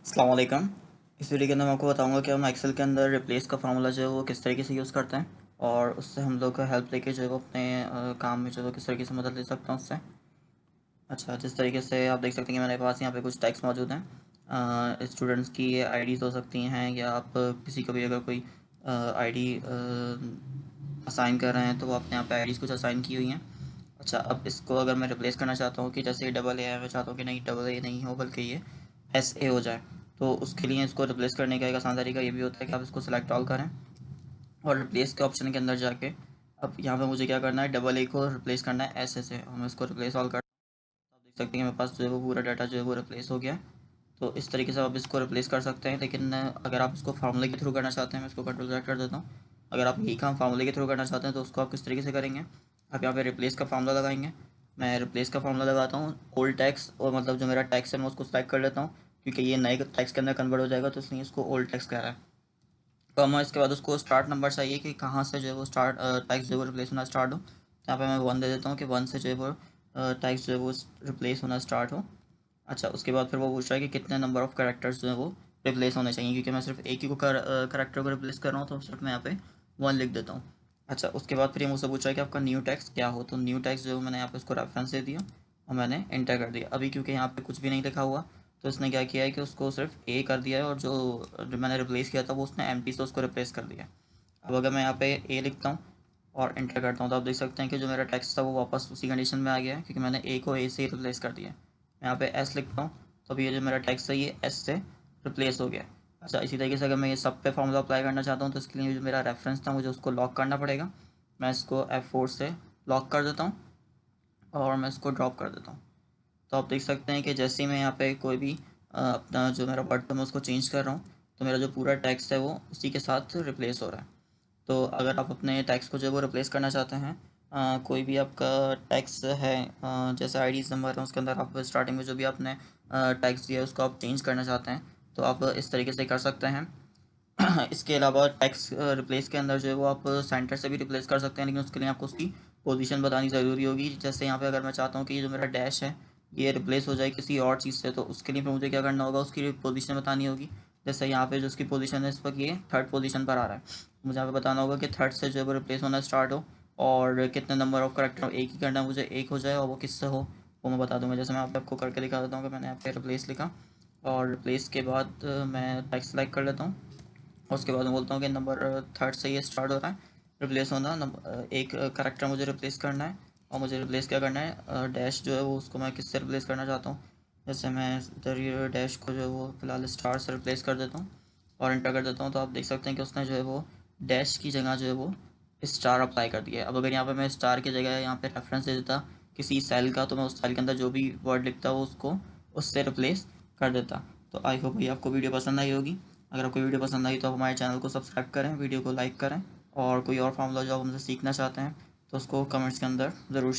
अस्सलाम वालेकुम। इस वीडियो के अंदर मैं आपको बताऊंगा कि हम एक्सेल के अंदर रिप्लेस का फार्मूला जो है वो किस तरीके से यूज़ करते हैं और उससे हम लोग का हेल्प लेके जो है वो अपने काम में जो है वो किस तरीके से मदद ले सकते हैं उससे। अच्छा, जिस तरीके से आप देख सकते हैं कि मेरे पास यहाँ पे कुछ टैग्स मौजूद हैं। स्टूडेंट्स की आईडीज़ हो सकती हैं या आप किसी को भी अगर कोई आईडी असाइन कर रहे हैं तो वो अपने यहाँ पे आईडीज़ कुछ असाइन की हुई हैं। अच्छा, अब इसको अगर मैं रिप्लेस करना चाहता हूँ कि जैसे डबल ए है, मैं चाहता हूँ कि नहीं डबल ए नहीं हो बल्कि ये एस ए हो जाए। तो उसके लिए इसको रिप्लेस करने का एक आसान तरीका ये भी होता है कि आप इसको सेलेक्ट ऑल करें और रिप्लेस के ऑप्शन के अंदर जाके अब यहाँ पे मुझे क्या करना है, डबल ए को रिप्लेस करना है एस ए से। हम इसको रिप्लेस ऑल कर, आप देख सकते हैं कि मेरे पास जो है वो पूरा डाटा जो है वो रिप्लेस हो गया है। तो इस तरीके से आप इसको रिप्लेस कर सकते हैं, लेकिन अगर आप इसको फार्मूले के थ्रू करना चाहते हैं, मैं इसको कंट्रोल Z कर देता हूँ। अगर आप यही काम फार्मूले के थ्रू करना चाहते हैं तो उसको आप किस तरीके से करेंगे, आप यहाँ पे रिप्लेस का फार्मूला लगाएंगे। मैं रिप्लेस का फार्मूला लगाता हूँ ओल्ड टैक्स, और मतलब जो मेरा टैक्स है मैं उसको सेलेक्ट कर लेता हूँ क्योंकि ये नए टैक्स के अंदर कन्वर्ट हो जाएगा, तो इसलिए इसको ओल्ड टैक्स कह रहा है। तो हमें इसके बाद उसको स्टार्ट नंबर चाहिए कि कहाँ से जो है वो स्टार्ट टैक्स जो है वो रिप्लेस होना स्टार्ट हो। यहाँ पे मैं 1 दे देता हूँ कि 1 से जो है वो टैक्स जो है वो रिप्लेस होना स्टार्ट हो। अच्छा, उसके बाद फिर वो पूछ रहा है कि कितने नंबर ऑफ़ कैरेक्टर्स जो है वो रिप्लेस होने चाहिए, क्योंकि मैं सिर्फ एक ही को कैरेक्टर को रिप्लेस कर रहा हूँ तो सिर्फ मैं यहाँ पे 1 लिख देता हूँ। अच्छा, उसके बाद फिर ये मुझसे पूछा है कि आपका न्यू टेक्स्ट क्या हो, तो न्यू टेक्स्ट जो है मैंने यहाँ पे उसको रेफरेंस दे दिया और मैंने एंटर कर दिया। अभी क्योंकि यहाँ पे कुछ भी नहीं लिखा हुआ तो इसने क्या किया है कि उसको सिर्फ ए कर दिया है और जो मैंने रिप्लेस किया था वो उसने एम्प्टी से उसको रिप्लेस कर दिया। अब अगर मैं यहाँ पे ए लिखता हूँ और एंटर करता हूँ तो आप देख सकते हैं कि जो मेरा टेक्स्ट था वो वापस उसी कंडीशन में आ गया है क्योंकि मैंने ए को ए से ही रिप्लेस कर दिया है। मैं यहाँ पे एस लिखता हूँ तो अभी ये जो मेरा टेक्स्ट है ये एस से रिप्लेस हो गया। अच्छा, इसी तरीके से अगर मैं ये सब पे फॉर्मूला अप्लाई करना चाहता हूँ तो इसके लिए जो मेरा रेफरेंस था मुझे उसको लॉक करना पड़ेगा। मैं इसको F4 से लॉक कर देता हूँ और मैं इसको ड्रॉप कर देता हूँ। तो आप देख सकते हैं कि जैसे ही मैं यहाँ पे कोई भी अपना जो मेरा वर्ड है मैं उसको चेंज कर रहा हूँ तो मेरा जो पूरा टेक्स्ट है वो उसी के साथ रिप्लेस हो रहा है। तो अगर आप अपने टैक्स को जो है वो रिप्लेस करना चाहते हैं, कोई भी आपका टैक्स है, जैसे आईडीज़ नंबर है उसके अंदर आप स्टार्टिंग में जो भी आपने टैक्स दिया है उसको आप चेंज करना चाहते हैं तो आप इस तरीके से कर सकते हैं। इसके अलावा टैक्स रिप्लेस के अंदर जो है वो आप सेंटर से भी रिप्लेस कर सकते हैं, लेकिन उसके लिए आपको उसकी पोजीशन बतानी ज़रूरी होगी। जैसे यहाँ पे अगर मैं चाहता हूँ कि ये जो मेरा डैश है ये रिप्लेस हो जाए किसी और चीज़ से, तो उसके लिए फिर मुझे क्या करना होगा, उसकी पोजीशन बतानी होगी। जैसे यहाँ पे जो उसकी पोजीशन है इस वक्त ये थर्ड पोजीशन पर आ रहा है, मुझे यहाँ पे बताना होगा कि थर्ड से जो है वो रिप्लेस होना स्टार्ट हो और कितने नंबर ऑफ करेक्टर एक ही करना है मुझे, एक हो जाए और वो किससे हो वो मैं बता दूंगा। जैसे मैं आपको करके दिखा देता हूँ कि मैंने यहाँ पे रिप्लेस लिखा और रिप्लेस के बाद मैं टेक्स्ट सेलेक्ट कर लेता हूँ और उसके बाद मैं बोलता हूँ कि नंबर थर्ड से ये स्टार्ट हो रहा है रिप्लेस होना। एक करेक्टर मुझे रिप्लेस करना है और मुझे रिप्लेस क्या करना है, डैश जो है वो उसको मैं किससे रिप्लेस करना चाहता हूँ। जैसे मैं इधर ये डैश को जो है वो फिलहाल स्टार से रिप्लेस कर देता हूँ और एंटर कर देता हूँ। तो आप देख सकते हैं कि उसने जो है वो डैश की जगह जो है वो स्टार अप्लाई कर दिया है। अब अगर यहाँ पे मैं स्टार की जगह यहाँ पे रेफरेंस दे देता किसी सेल का तो मैं उस सेल के अंदर जो भी वर्ड लिखता वो उसको उससे रिप्लेस कर देता। तो आई होप भाई आपको वीडियो पसंद आई होगी। अगर आपको वीडियो पसंद आई तो आप हमारे चैनल को सब्सक्राइब करें, वीडियो को लाइक करें और कोई और फार्मूला जो आप हमसे सीखना चाहते हैं तो उसको कमेंट्स के अंदर ज़रूर